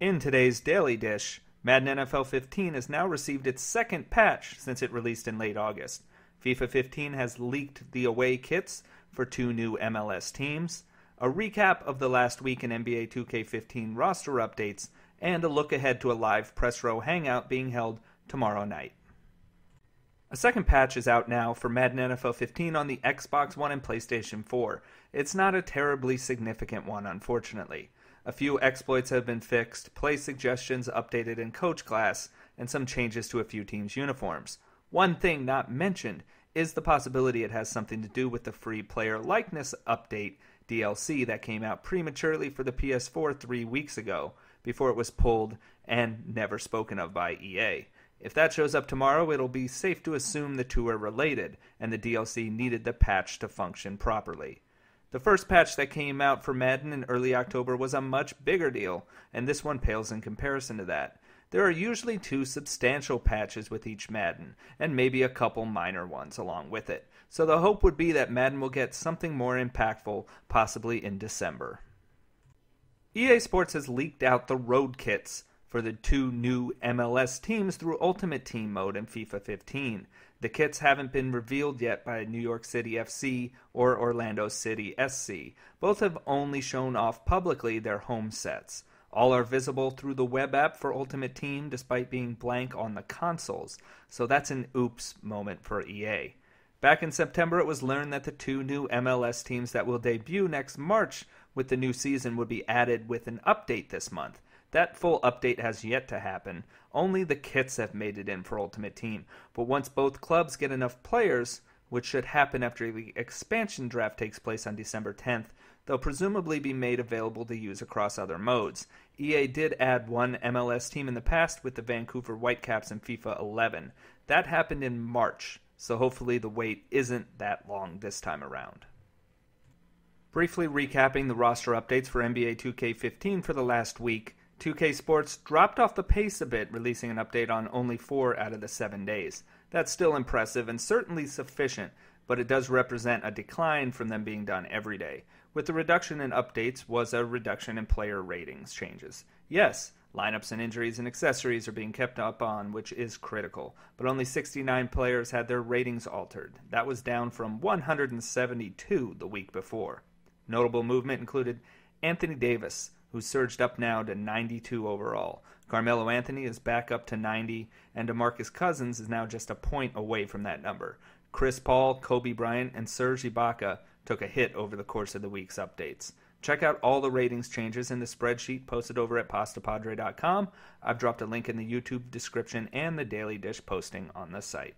In today's Daily Dish, Madden NFL 15 has now received its second patch since it released in late August. FIFA 15 has leaked the away kits for 2 new MLS teams, a recap of the last week in NBA 2K15 roster updates, and a look ahead to a live Press Row Hangout being held tomorrow night. A second patch is out now for Madden NFL 15 on the Xbox One and PlayStation 4. It's not a terribly significant one, unfortunately. A few exploits have been fixed, play suggestions updated in Coach Class, and some changes to a few teams' uniforms. One thing not mentioned is the possibility it has something to do with the free player likeness update DLC that came out prematurely for the PS4 3 weeks ago, before it was pulled and never spoken of by EA. If that shows up tomorrow, it'll be safe to assume the two are related, and the DLC needed the patch to function properly. The first patch that came out for Madden in early October was a much bigger deal, and this one pales in comparison to that. There are usually 2 substantial patches with each Madden, and maybe a couple minor ones along with it. So the hope would be that Madden will get something more impactful, possibly in December. EA Sports has leaked out the road kits for the 2 new MLS teams through Ultimate Team mode in FIFA 15. The kits haven't been revealed yet by New York City FC or Orlando City SC. Both have only shown off publicly their home sets. All are visible through the web app for Ultimate Team despite being blank on the consoles, so that's an oops moment for EA. Back in September, it was learned that the 2 new MLS teams that will debut next March with the new season would be added with an update this month. That full update has yet to happen. Only the kits have made it in for Ultimate Team. But once both clubs get enough players, which should happen after the expansion draft takes place on December 10th, they'll presumably be made available to use across other modes. EA did add 1 MLS team in the past with the Vancouver Whitecaps in FIFA 11. That happened in March, so hopefully the wait isn't that long this time around. Briefly recapping the roster updates for NBA 2K15 for the last week, 2K Sports dropped off the pace a bit, releasing an update on only 4 out of the 7 days. That's still impressive and certainly sufficient, but it does represent a decline from them being done every day. With the reduction in updates was a reduction in player ratings changes. Yes, lineups and injuries and accessories are being kept up on, which is critical, but only 69 players had their ratings altered. That was down from 172 the week before. Notable movement included Anthony Davis, who surged up now to 92 overall. Carmelo Anthony is back up to 90, and DeMarcus Cousins is now just a point away from that number. Chris Paul, Kobe Bryant, and Serge Ibaka took a hit over the course of the week's updates. Check out all the ratings changes in the spreadsheet posted over at Pastapadre.com. I've dropped a link in the YouTube description and the Daily Dish posting on the site.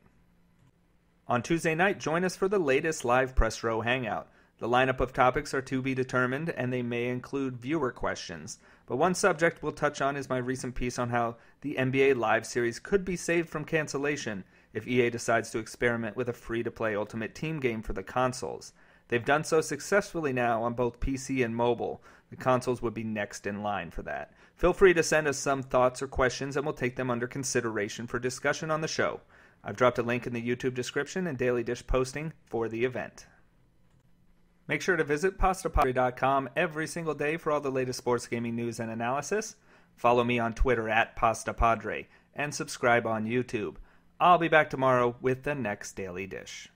On Tuesday night, join us for the latest live Press Row Hangout. The lineup of topics are to be determined, and they may include viewer questions. But one subject we'll touch on is my recent piece on how the NBA Live series could be saved from cancellation if EA decides to experiment with a free-to-play Ultimate Team game for the consoles. They've done so successfully now on both PC and mobile. The consoles would be next in line for that. Feel free to send us some thoughts or questions, and we'll take them under consideration for discussion on the show. I've dropped a link in the YouTube description and Daily Dish posting for the event. Make sure to visit Pastapadre.com every single day for all the latest sports gaming news and analysis. Follow me on Twitter at Pastapadre and subscribe on YouTube. I'll be back tomorrow with the next Daily Dish.